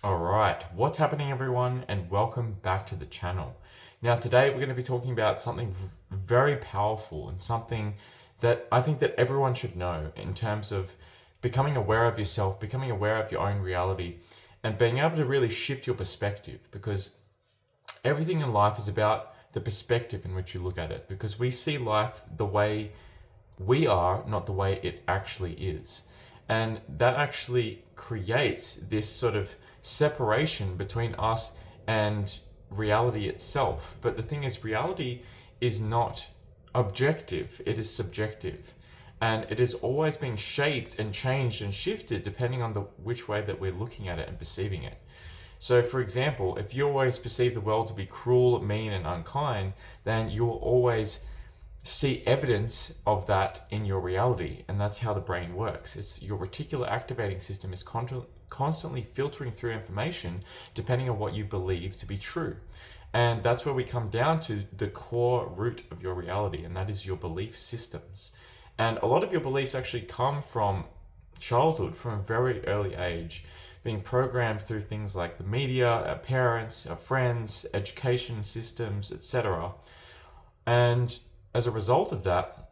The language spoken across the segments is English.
All right, what's happening, everyone, and welcome back to the channel. Now, today we're going to be talking about something very powerful and something that I think that everyone should know in terms of becoming aware of yourself, becoming aware of your own reality, and being able to really shift your perspective because everything in life is about the perspective in which you look at it because we see life the way we are, not the way it actually is. And that actually creates this sort of separation between us and reality itself. But the thing is, reality is not objective, it is subjective. And it is always being shaped and changed and shifted depending on the which way that we're looking at it and perceiving it. So, for example, if you always perceive the world to be cruel, mean, and unkind, then you will always see evidence of that in your reality. And that's how the brain works. It's your reticular activating system is constantly filtering through information depending on what you believe to be true. And that's where we come down to the core root of your reality, and that is your belief systems. And a lot of your beliefs actually come from childhood, from a very early age, being programmed through things like the media, our parents, our friends, education systems, etc. And as a result of that,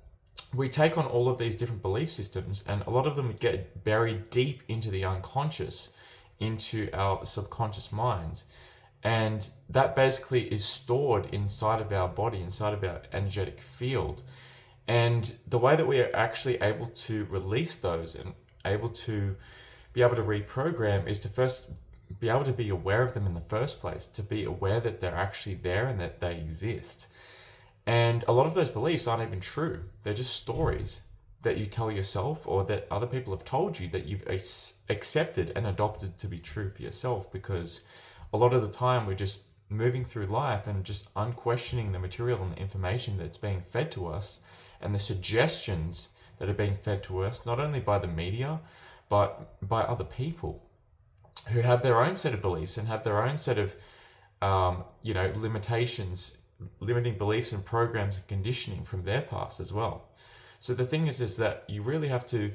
we take on all of these different belief systems, and a lot of them get buried deep into the unconscious, into our subconscious minds. And that basically is stored inside of our body, inside of our energetic field. And the way that we are actually able to release those and able to be able to reprogram is to first be able to be aware of them in the first place, to be aware that they're actually there and that they exist. And a lot of those beliefs aren't even true. They're just stories that you tell yourself or that other people have told you that you've accepted and adopted to be true for yourself, because a lot of the time we're just moving through life and just unquestioning the material and the information that's being fed to us and the suggestions that are being fed to us, not only by the media, but by other people who have their own set of beliefs and have their own set of, limitations, limiting beliefs and programs and conditioning from their past as well. So the thing is that you really have to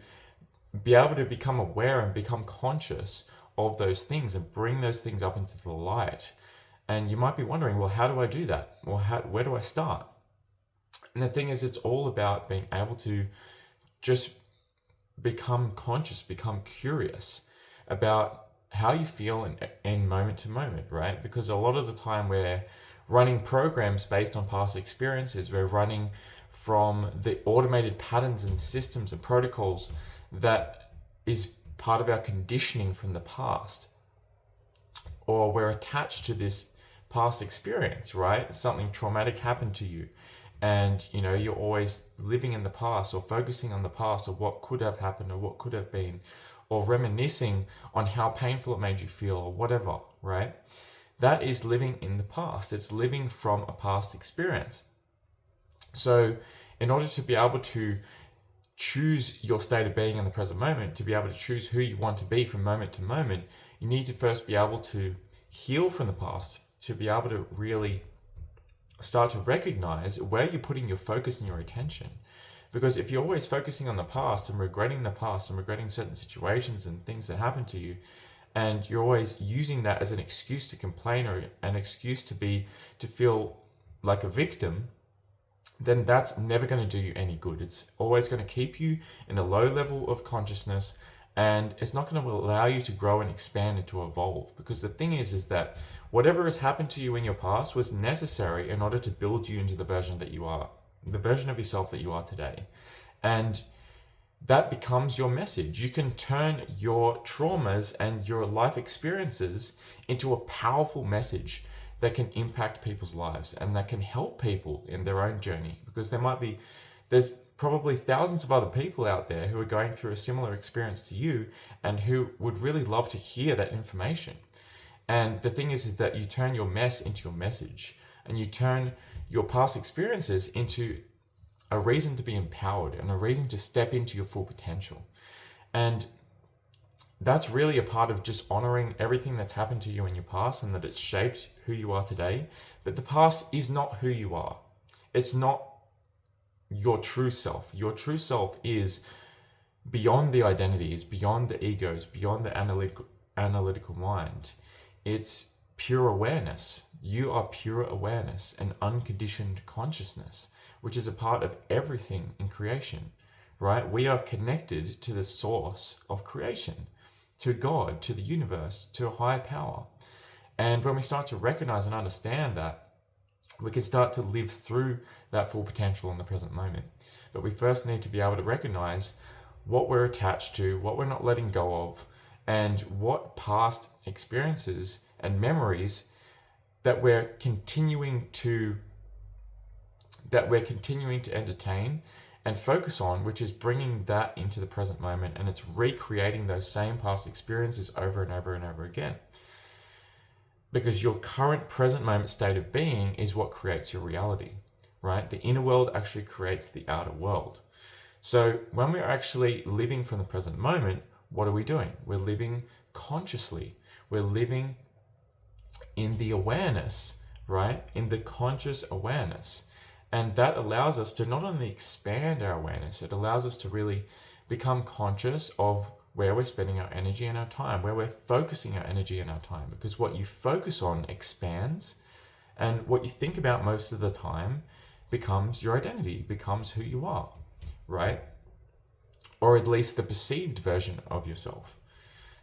be able to become aware and become conscious of those things and bring those things up into the light. And you might be wondering, well, how do I do that? Well, where do I start? And the thing is, it's all about being able to just become conscious, become curious about how you feel in moment to moment, right? Because a lot of the time we're running programs based on past experiences. We're running from the automated patterns and systems and protocols that is part of our conditioning from the past. Or we're attached to this past experience, right? Something traumatic happened to you. And you're always living in the past or focusing on the past or what could have happened or what could have been, or reminiscing on how painful it made you feel or whatever, right? That is living in the past. It's living from a past experience. So in order to be able to choose your state of being in the present moment, to be able to choose who you want to be from moment to moment, you need to first be able to heal from the past, to be able to really start to recognize where you're putting your focus and your attention. Because if you're always focusing on the past and regretting the past and regretting certain situations and things that happened to you, and you're always using that as an excuse to complain or an excuse to feel like a victim, then that's never going to do you any good. It's always going to keep you in a low level of consciousness, and it's not going to allow you to grow and expand and to evolve. Because the thing is that whatever has happened to you in your past was necessary in order to build you into the version that you are, the version of yourself that you are today. And that becomes your message. You can turn your traumas and your life experiences into a powerful message that can impact people's lives and that can help people in their own journey. Because there's probably thousands of other people out there who are going through a similar experience to you and who would really love to hear that information. And the thing is that you turn your mess into your message, and you turn your past experiences into a reason to be empowered and a reason to step into your full potential. And that's really a part of just honoring everything that's happened to you in your past and that it's shaped who you are today. But the past is not who you are. It's not your true self. Your true self is beyond the identities, beyond the egos, beyond the analytical mind. It's pure awareness. You are pure awareness and unconditioned consciousness, which is a part of everything in creation, right? We are connected to the source of creation, to God, to the universe, to a higher power. And when we start to recognize and understand that, we can start to live through that full potential in the present moment. But we first need to be able to recognize what we're attached to, what we're not letting go of, and what past experiences and memories that we're continuing to entertain and focus on, which is bringing that into the present moment, and it's recreating those same past experiences over and over and over again. Because your current present moment state of being is what creates your reality, right? The inner world actually creates the outer world. So when we're actually living from the present moment, what are we doing? We're living consciously. We're living in the awareness, right? In the conscious awareness. And that allows us to not only expand our awareness, it allows us to really become conscious of where we're spending our energy and our time, where we're focusing our energy and our time. Because what you focus on expands, and what you think about most of the time becomes your identity, becomes who you are, right? Or at least the perceived version of yourself.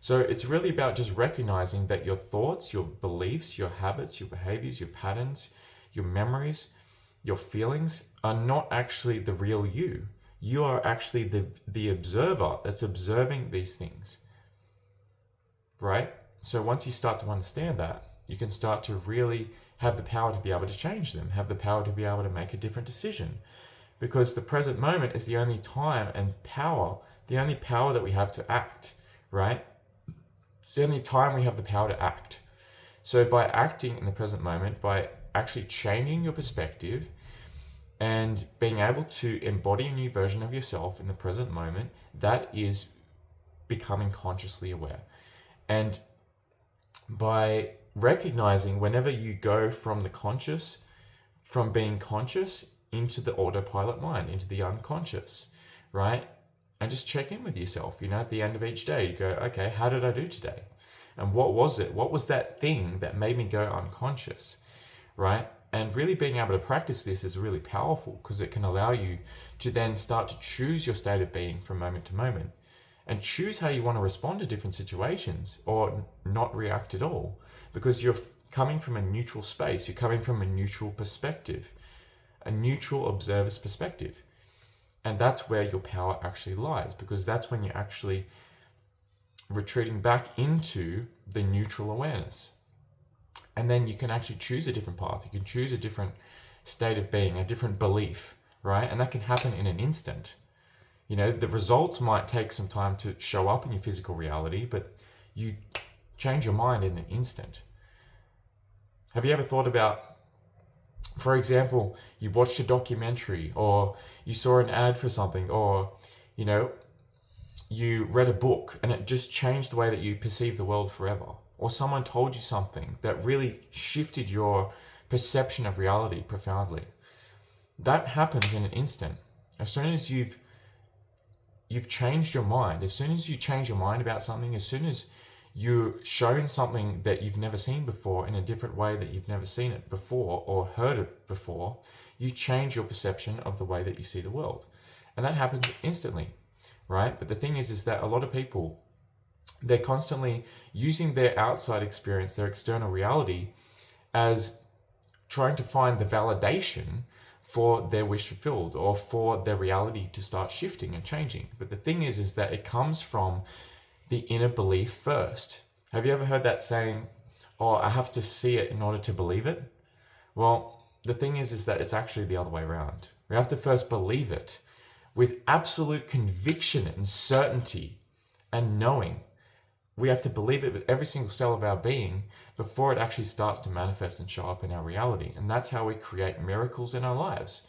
So it's really about just recognizing that your thoughts, your beliefs, your habits, your behaviors, your patterns, your memories, your feelings are not actually the real you. You are actually the observer that's observing these things, right? So once you start to understand that, you can start to really have the power to be able to change them, have the power to be able to make a different decision. Because the present moment is the only time and power, the only power that we have to act, right? It's the only time we have the power to act. So by acting in the present moment, by actually changing your perspective and being able to embody a new version of yourself in the present moment, that is becoming consciously aware. And by recognizing whenever you go from the conscious, from being conscious into the autopilot mind, into the unconscious, right? And just check in with yourself, at the end of each day, you go, okay, how did I do today? And what was it? What was that thing that made me go unconscious, right? And really being able to practice this is really powerful because it can allow you to then start to choose your state of being from moment to moment and choose how you want to respond to different situations or not react at all, because you're coming from a neutral space. You're coming from a neutral perspective, a neutral observer's perspective. And that's where your power actually lies, because that's when you're actually retreating back into the neutral awareness. And then you can actually choose a different path. You can choose a different state of being, a different belief, right? And that can happen in an instant. The results might take some time to show up in your physical reality, but you change your mind in an instant. Have you ever thought about, for example, you watched a documentary or you saw an ad for something, or, you read a book and it just changed the way that you perceive the world forever? Or someone told you something that really shifted your perception of reality profoundly. That happens in an instant. As soon as you've changed your mind, as soon as you change your mind about something, as soon as you're shown something that you've never seen before in a different way that you've never seen it before or heard it before, you change your perception of the way that you see the world. And that happens instantly, right? But the thing is that a lot of people, they're constantly using their outside experience, their external reality, as trying to find the validation for their wish fulfilled or for their reality to start shifting and changing. But the thing is that it comes from the inner belief first. Have you ever heard that saying, oh, I have to see it in order to believe it? Well, the thing is that it's actually the other way around. We have to first believe it with absolute conviction and certainty and knowing. We have to believe it with every single cell of our being before it actually starts to manifest and show up in our reality. And that's how we create miracles in our lives.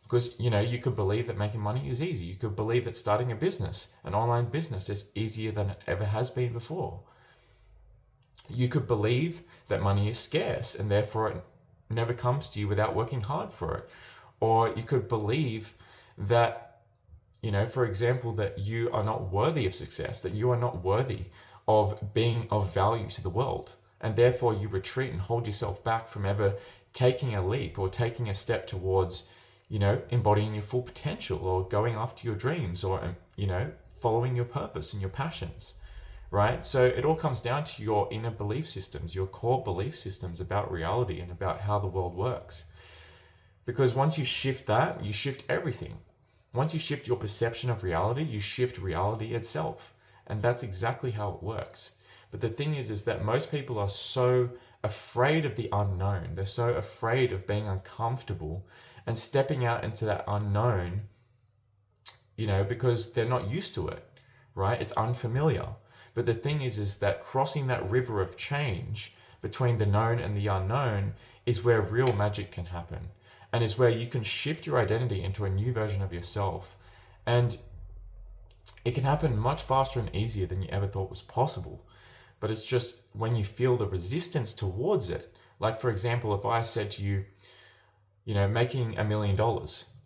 Because, you could believe that making money is easy. You could believe that starting a business, an online business, is easier than it ever has been before. You could believe that money is scarce and therefore it never comes to you without working hard for it. Or you could believe that, for example, that you are not worthy of success, that you are not worthy of being of value to the world. And therefore you retreat and hold yourself back from ever taking a leap or taking a step towards, embodying your full potential or going after your dreams or, following your purpose and your passions, right? So it all comes down to your inner belief systems, your core belief systems about reality and about how the world works. Because once you shift that, you shift everything. Once you shift your perception of reality, you shift reality itself. And that's exactly how it works. But the thing is that most people are so afraid of the unknown. They're so afraid of being uncomfortable and stepping out into that unknown, because they're not used to it, right? It's unfamiliar. But the thing is that crossing that river of change between the known and the unknown is where real magic can happen, and is where you can shift your identity into a new version of yourself. And it can happen much faster and easier than you ever thought was possible. But it's just when you feel the resistance towards it. Like, for example, if I said to you, making $1 million,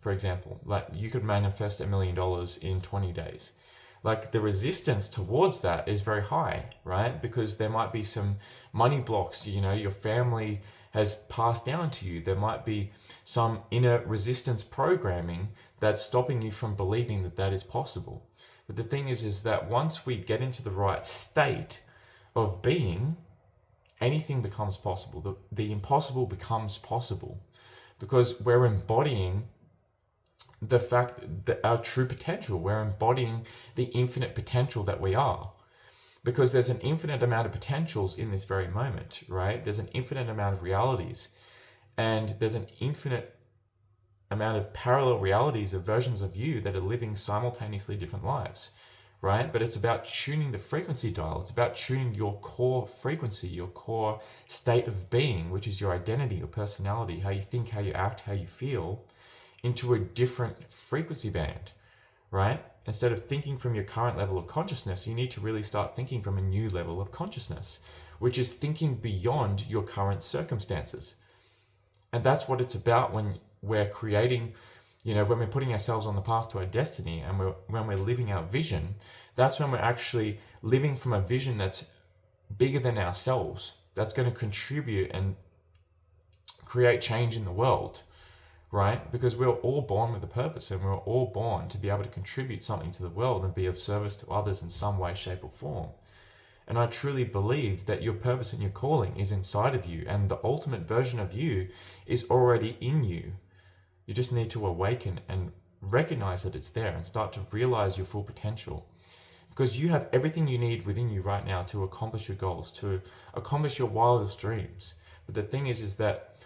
for example, like you could manifest $1 million in 20 days. Like the resistance towards that is very high, right? Because there might be some money blocks, your family has passed down to you. There might be some inner resistance programming that's stopping you from believing that that is possible. But the thing is that once we get into the right state of being, anything becomes possible. The impossible becomes possible because we're embodying the fact that our true potential, we're embodying the infinite potential that we are. Because there's an infinite amount of potentials in this very moment, right? There's an infinite amount of realities, and there's an infinite amount of parallel realities of versions of you that are living simultaneously different lives, right? But it's about tuning the frequency dial. It's about tuning your core frequency, your core state of being, which is your identity, your personality, how you think, how you act, how you feel, into a different frequency band, right? Instead of thinking from your current level of consciousness, you need to really start thinking from a new level of consciousness, which is thinking beyond your current circumstances. And that's what it's about when we're creating, when we're putting ourselves on the path to our destiny, and when we're living our vision. That's when we're actually living from a vision that's bigger than ourselves, that's going to contribute and create change in the world, right? Because we're all born with a purpose, and we're all born to be able to contribute something to the world and be of service to others in some way, shape, or form. And I truly believe that your purpose and your calling is inside of you, and the ultimate version of you is already in you. You just need to awaken and recognize that it's there and start to realize your full potential. Because you have everything you need within you right now to accomplish your goals, to accomplish your wildest dreams. But the thing is that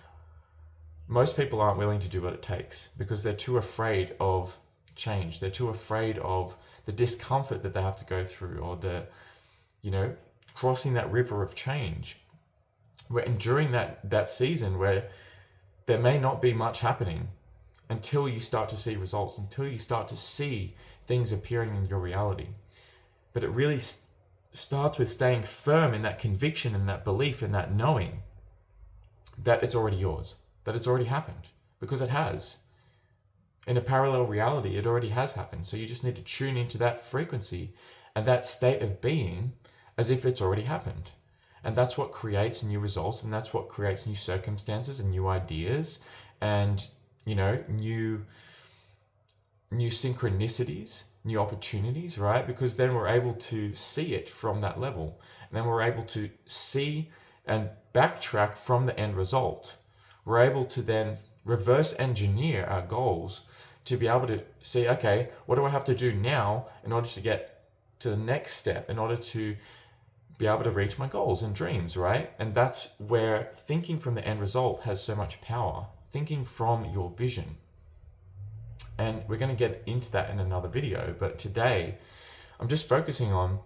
most people aren't willing to do what it takes because they're too afraid of change. They're too afraid of the discomfort that they have to go through, or the, crossing that river of change. We're enduring that season where there may not be much happening until you start to see results, until you start to see things appearing in your reality. But it really starts with staying firm in that conviction and that belief and that knowing that it's already yours, that it's already happened, because it has. In a parallel reality, it already has happened. So you just need to tune into that frequency and that state of being as if it's already happened. And that's what creates new results, and that's what creates new circumstances and new ideas and, new synchronicities, new opportunities, right? Because then we're able to see it from that level. And then we're able to see and backtrack from the end result. We're able to then reverse engineer our goals to be able to see, okay, what do I have to do now in order to get to the next step, in order to be able to reach my goals and dreams, right? And that's where thinking from the end result has so much power, thinking from your vision. And we're going to get into that in another video, but today I'm just focusing on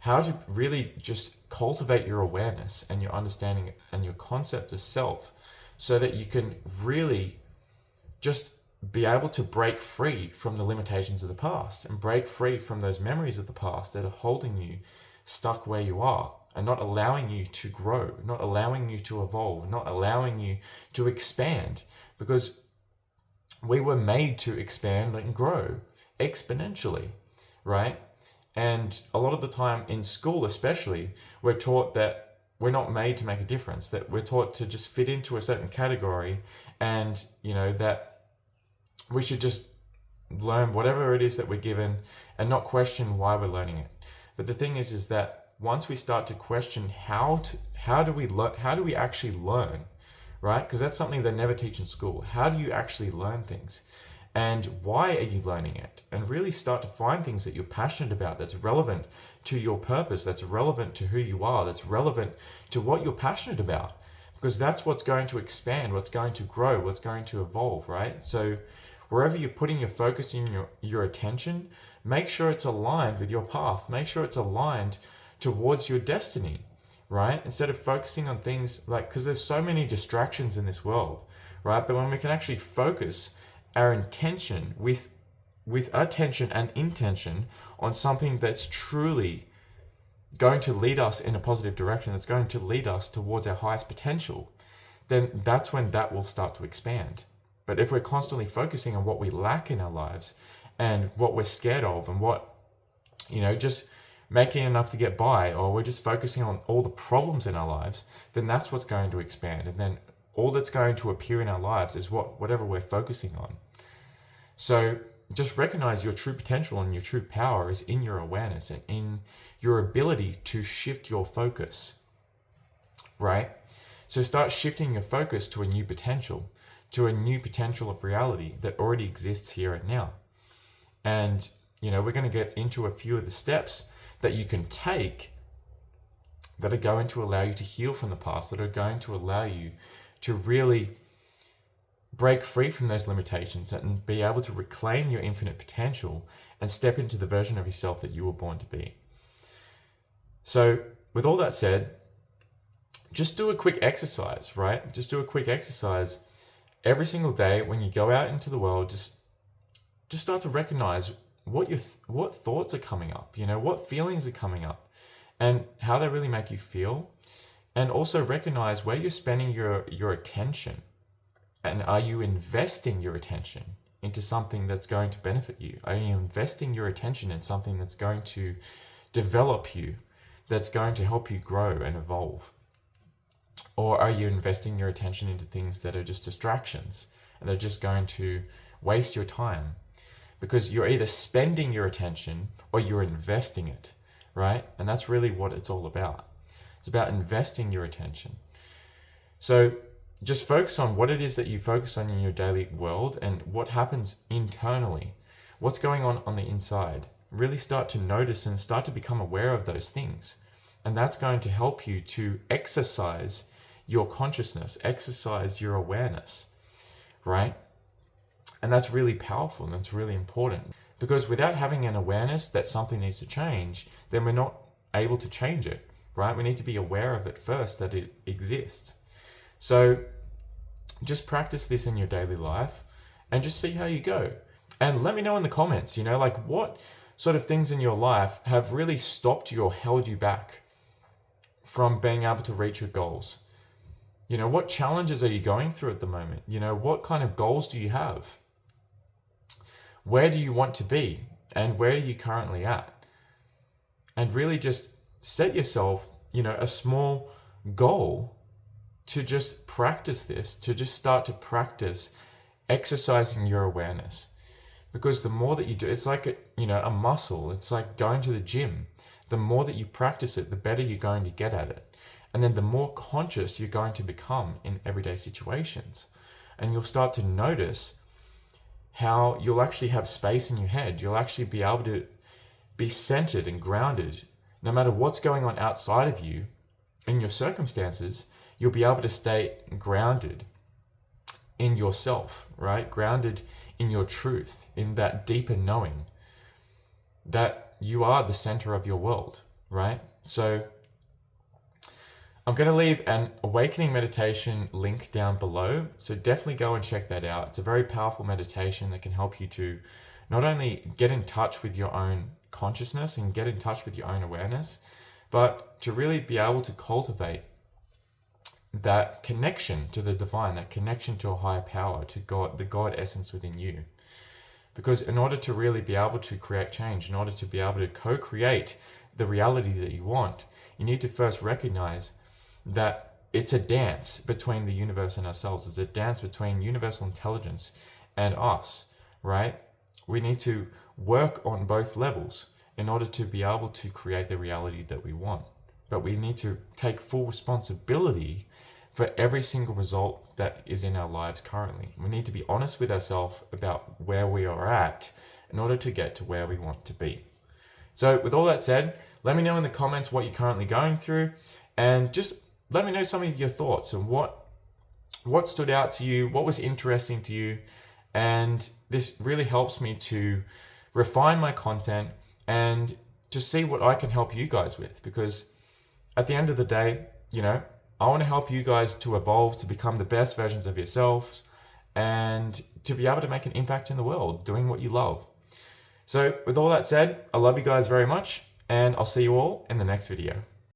how to really just cultivate your awareness and your understanding and your concept of self, so that you can really just be able to break free from the limitations of the past and break free from those memories of the past that are holding you stuck where you are and not allowing you to grow, not allowing you to evolve, not allowing you to expand, because we were made to expand and grow exponentially, right? And a lot of the time in school, especially, we're taught that we're not made to make a difference, that we're taught to just fit into a certain category, and, that we should just learn whatever it is that we're given and not question why we're learning it. But the thing is that once we start to question how do we actually learn, right? Because that's something they never teach in school. How do you actually learn things? And why are you learning it? And really start to find things that you're passionate about, that's relevant to your purpose, that's relevant to who you are, that's relevant to what you're passionate about. Because that's what's going to expand, what's going to grow, what's going to evolve, right? So wherever you're putting your focus and your attention, make sure it's aligned with your path. Make sure it's aligned towards your destiny, right? Instead of focusing on things because there's so many distractions in this world, right? But when we can actually focus our intention with attention and intention on something that's truly going to lead us in a positive direction, that's going to lead us towards our highest potential, then that's when that will start to expand. But if we're constantly focusing on what we lack in our lives and what we're scared of and what, just making enough to get by, or we're just focusing on all the problems in our lives, then that's what's going to expand. And then all that's going to appear in our lives is whatever we're focusing on. So just recognize your true potential and your true power is in your awareness and in your ability to shift your focus, right? So start shifting your focus to a new potential of reality that already exists here and now. And, we're going to get into a few of the steps that you can take that are going to allow you to heal from the past, that are going to allow you to really break free from those limitations and be able to reclaim your infinite potential and step into the version of yourself that you were born to be. So with all that said, just do a quick exercise, right? Just do a quick exercise every single day when you go out into the world. Just start to recognize what thoughts are coming up, what feelings are coming up and how they really make you feel. And also recognize where you're spending your attention. And are you investing your attention into something that's going to benefit you? Are you investing your attention in something that's going to develop you, that's going to help you grow and evolve? Or are you investing your attention into things that are just distractions and they're just going to waste your time? Because you're either spending your attention or you're investing it, right? And that's really what it's all about. It's about investing your attention. So just focus on what it is that you focus on in your daily world and what happens internally. What's going on the inside? Really start to notice and start to become aware of those things. And that's going to help you to exercise your consciousness, exercise your awareness, right? And that's really powerful and that's really important. Because without having an awareness that something needs to change, then we're not able to change it, right? We need to be aware of it first, that it exists. So just practice this in your daily life and just see how you go. And let me know in the comments, what sort of things in your life have really stopped you or held you back from being able to reach your goals. What challenges are you going through at the moment? What kind of goals do you have? Where do you want to be? And where are you currently at? And really just set yourself, a small goal to just practice this, to just start to practice exercising your awareness. Because the more that you do, it's like a muscle. It's like going to the gym. The more that you practice it, the better you're going to get at it. And then the more conscious you're going to become in everyday situations. And you'll start to notice how you'll actually have space in your head. You'll actually be able to be centered and grounded. No matter what's going on outside of you, in your circumstances, you'll be able to stay grounded in yourself, right? Grounded in your truth, in that deeper knowing that you are the center of your world, right? So I'm going to leave an awakening meditation link down below. So definitely go and check that out. It's a very powerful meditation that can help you to not only get in touch with your own consciousness and get in touch with your own awareness, but to really be able to cultivate that connection to the divine, that connection to a higher power, to God, the God essence within you. Because in order to really be able to create change, in order to be able to co-create the reality that you want, you need to first recognize that it's a dance between the universe and ourselves. It's a dance between universal intelligence and us, right? We need to work on both levels in order to be able to create the reality that we want. But we need to take full responsibility for every single result that is in our lives currently. We need to be honest with ourselves about where we are at in order to get to where we want to be. So with all that said, let me know in the comments what you're currently going through, and just let me know some of your thoughts and what stood out to you, what was interesting to you. And this really helps me to refine my content and just see what I can help you guys with, because at the end of the day, I want to help you guys to evolve, to become the best versions of yourselves, and to be able to make an impact in the world, doing what you love. So with all that said, I love you guys very much, and I'll see you all in the next video.